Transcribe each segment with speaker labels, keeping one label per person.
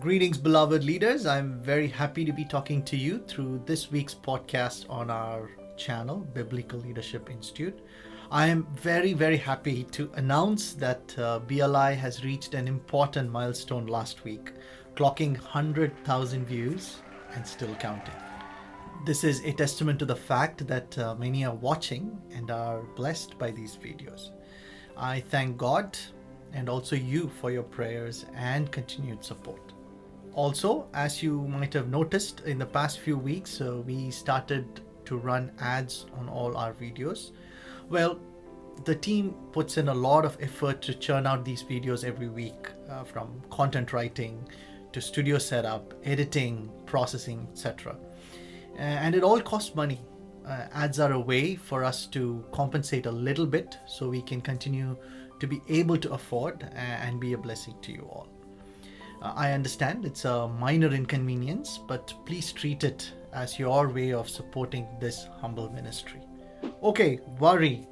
Speaker 1: Greetings, beloved leaders. I'm very happy to be talking to you through this week's podcast on our channel, Biblical Leadership Institute. I am very happy to announce that BLI has reached an important milestone last week, clocking 100,000 views and still counting. This is a testament to the fact that many are watching and are blessed by these videos. I thank God and also you for your prayers and continued support. Also, as you might have noticed in the past few weeks, we started to run ads on all our videos. Well, the team puts in a lot of effort to churn out these videos every week, from content writing to studio setup, editing, processing, etc. And it all costs money. Ads are a way for us to compensate a little bit so we can continue to be able to afford and be a blessing to you all. I understand it's a minor inconvenience, but please treat it as your way of supporting this humble ministry. Okay, worry.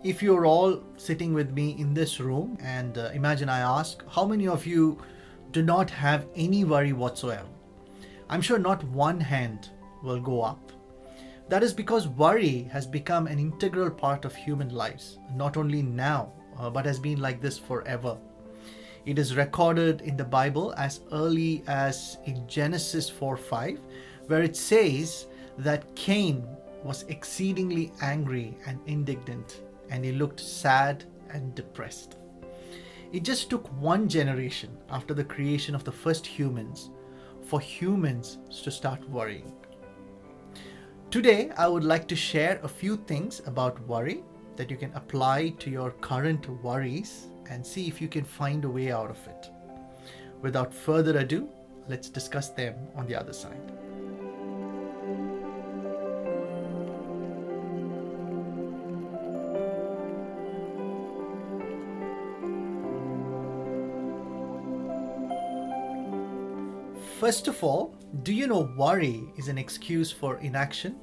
Speaker 1: If you're all sitting with me in this room and imagine I ask, how many of you do not have any worry whatsoever? I'm sure not one hand will go up. That is because worry has become an integral part of human lives, not only now, but has been like this forever. It is recorded in the Bible as early as in Genesis 4:5, where it says that Cain was exceedingly angry and indignant, and he looked sad and depressed. It just took one generation after the creation of the first humans for humans to start worrying. Today, I would like to share a few things about worry that you can apply to your current worries and see if you can find a way out of it. Without further ado, let's discuss them on the other side. First of all, do you know worry is an excuse for inaction?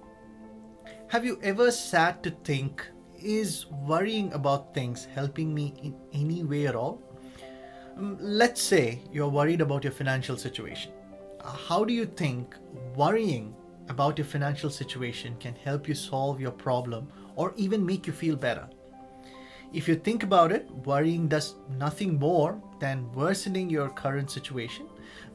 Speaker 1: Have you ever sat to think, is worrying about things helping me in any way at all? Let's say you're worried about your financial situation. How do you think worrying about your financial situation can help you solve your problem or even make you feel better? If you think about it, worrying does nothing more than worsening your current situation,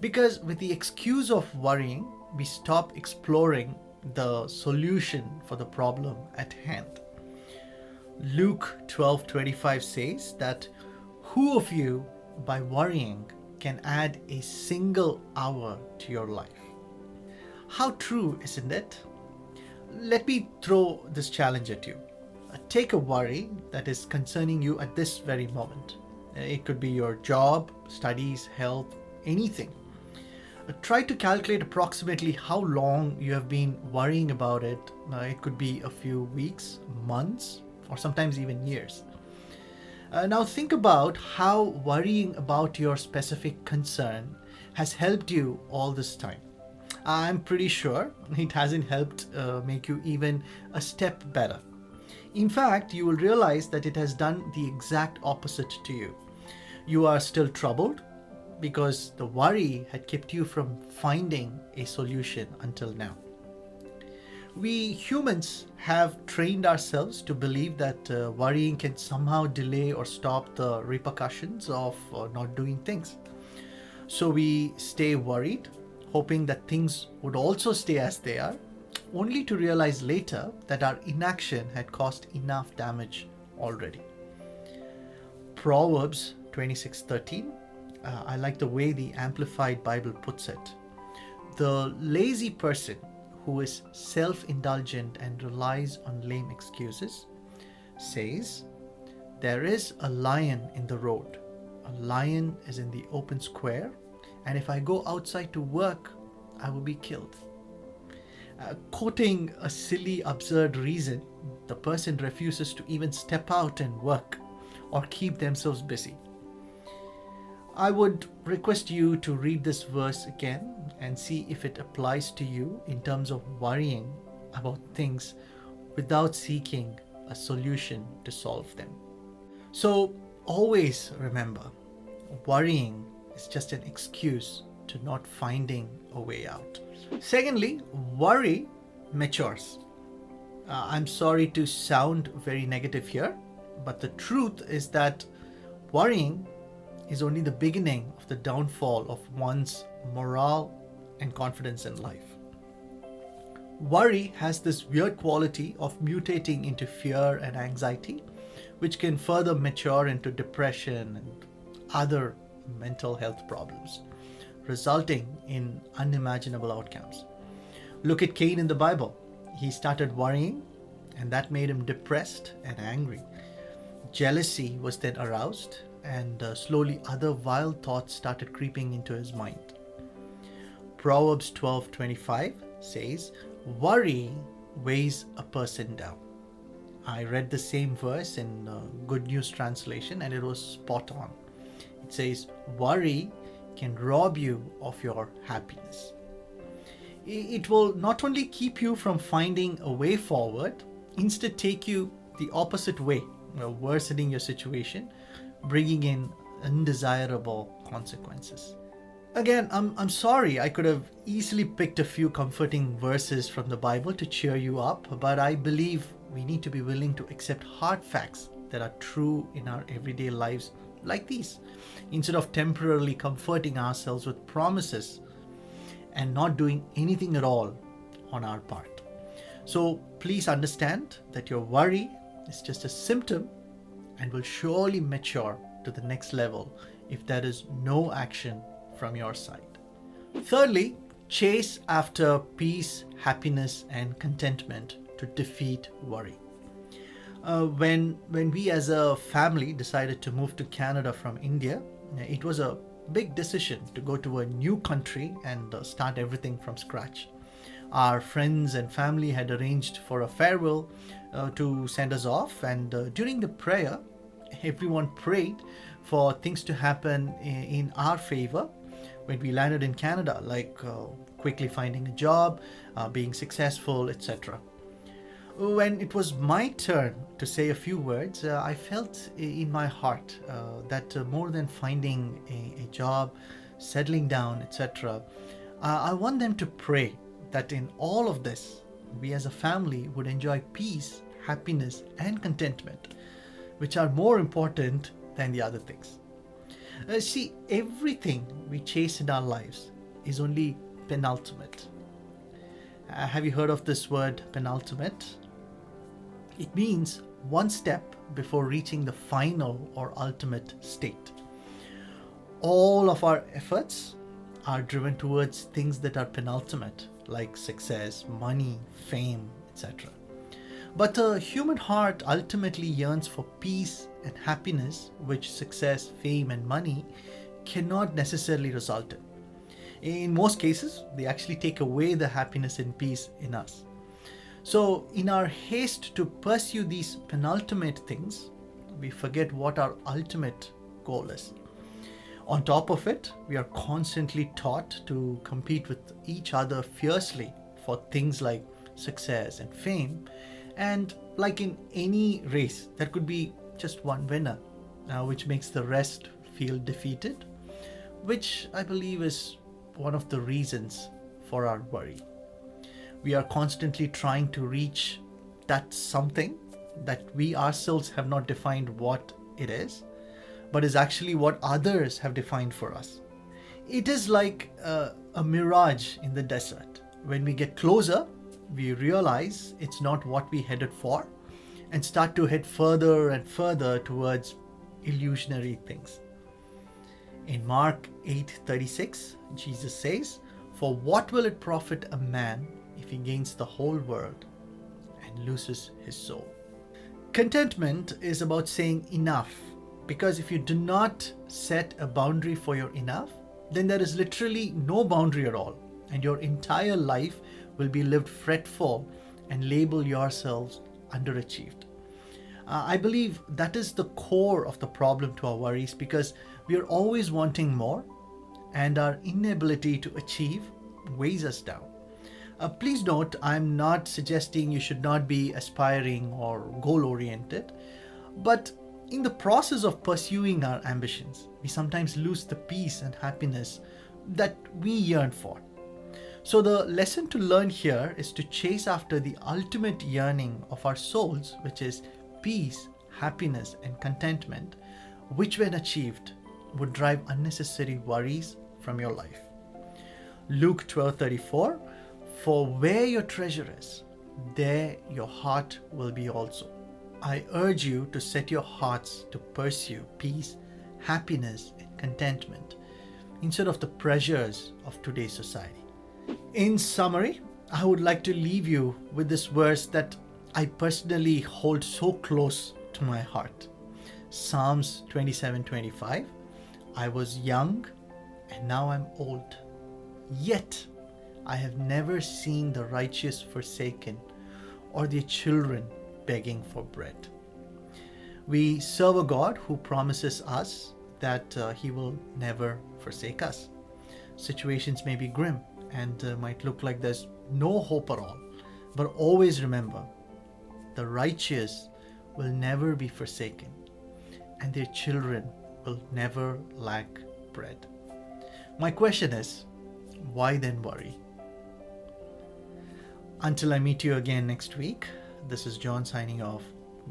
Speaker 1: because with the excuse of worrying, we stop exploring the solution for the problem at hand. Luke 12:25 says that who of you by worrying can add a single hour to your life? How true, isn't it? Let me throw this challenge at you. Take a worry that is concerning you at this very moment. It could be your job, studies, health, anything. Try to calculate approximately how long you have been worrying about it. It could be a few weeks, months, or sometimes even years. Now think about how worrying about your specific concern has helped you all this time. I'm pretty sure it hasn't helped make you even a step better. In fact, you will realize that it has done the exact opposite to you. You are still troubled because the worry had kept you from finding a solution until now. We humans have trained ourselves to believe that worrying can somehow delay or stop the repercussions of not doing things. So we stay worried, hoping that things would also stay as they are, only to realize later that our inaction had caused enough damage already. Proverbs 26:13, I like the way the Amplified Bible puts it. The lazy person who is self-indulgent and relies on lame excuses says, there is a lion in the road. A lion is in the open square, and if I go outside to work, I will be killed. Quoting a silly, absurd reason, the person refuses to even step out and work or keep themselves busy. I would request you to read this verse again and see if it applies to you in terms of worrying about things without seeking a solution to solve them. So always remember, worrying is just an excuse to to not finding a way out. Secondly, worry matures. I'm sorry to sound very negative here, but the truth is that worrying is only the beginning of the downfall of one's morale and confidence in life. Worry has this weird quality of mutating into fear and anxiety, which can further mature into depression and other mental health problems, resulting in unimaginable outcomes. Look at Cain in the Bible. He started worrying, and that made him depressed and angry. Jealousy was then aroused, and slowly other vile thoughts started creeping into his mind. Proverbs 12:25 says, "Worry weighs a person down." I read the same verse in Good News Translation, and it was spot on. It says, "Worry can rob you of your happiness." It will not only keep you from finding a way forward, instead take you the opposite way, worsening your situation, bringing in undesirable consequences. Again, I'm sorry, I could have easily picked a few comforting verses from the Bible to cheer you up, but I believe we need to be willing to accept hard facts that are true in our everyday lives like these, instead of temporarily comforting ourselves with promises and not doing anything at all on our part. So please understand that your worry is just a symptom and will surely mature to the next level if there is no action from your side. Thirdly, chase after peace, happiness, and contentment to defeat worry. When we as a family decided to move to Canada from India, it was a big decision to go to a new country and start everything from scratch. Our friends and family had arranged for a farewell to send us off, and during the prayer, everyone prayed for things to happen in our favor when we landed in Canada, like quickly finding a job, being successful, etc. When it was my turn to say a few words, I felt in my heart that more than finding a job, settling down, etc., I want them to pray that in all of this, we as a family would enjoy peace, happiness, and contentment, which are more important than the other things. See, everything we chase in our lives is only penultimate. Have you heard of this word, penultimate? It means one step before reaching the final or ultimate state. All of our efforts are driven towards things that are penultimate, like success, money, fame, etc. But the human heart ultimately yearns for peace and happiness, which success, fame, and money cannot necessarily result in. In most cases, they actually take away the happiness and peace in us. So, in our haste to pursue these penultimate things, we forget what our ultimate goal is. On top of it, we are constantly taught to compete with each other fiercely for things like success and fame. And like in any race, there could be just one winner, which makes the rest feel defeated, which I believe is one of the reasons for our worry. We are constantly trying to reach that something that we ourselves have not defined what it is, but is actually what others have defined for us. It is like a mirage in the desert. When we get closer, we realize it's not what we headed for and start to head further and further towards illusionary things. In Mark 8:36, Jesus says, "For what will it profit a man if he gains the whole world and loses his soul?" Contentment is about saying enough, because if you do not set a boundary for your enough, then there is literally no boundary at all, and your entire life will be lived fretful and label yourselves underachieved. I believe that is the core of the problem to our worries, because we are always wanting more, and our inability to achieve weighs us down. Please note, I'm not suggesting you should not be aspiring or goal-oriented, but in the process of pursuing our ambitions, we sometimes lose the peace and happiness that we yearn for. So the lesson to learn here is to chase after the ultimate yearning of our souls, which is peace, happiness, and contentment, which when achieved would drive unnecessary worries from your life. Luke 12:34, for where your treasure is, there your heart will be also. I urge you to set your hearts to pursue peace, happiness, and contentment instead of the pressures of today's society. In summary, I would like to leave you with this verse that I personally hold so close to my heart. Psalms 27:25. I was young and now I'm old. Yet I have never seen the righteous forsaken or their children begging for bread. We serve a God who promises us that He will never forsake us. Situations may be grim and might look like there's no hope at all, but always remember, the righteous will never be forsaken and their children will never lack bread. My question is, why then worry? Until I meet you again next week, this is John signing off.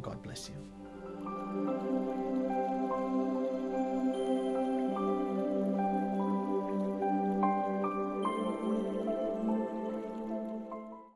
Speaker 1: God bless you.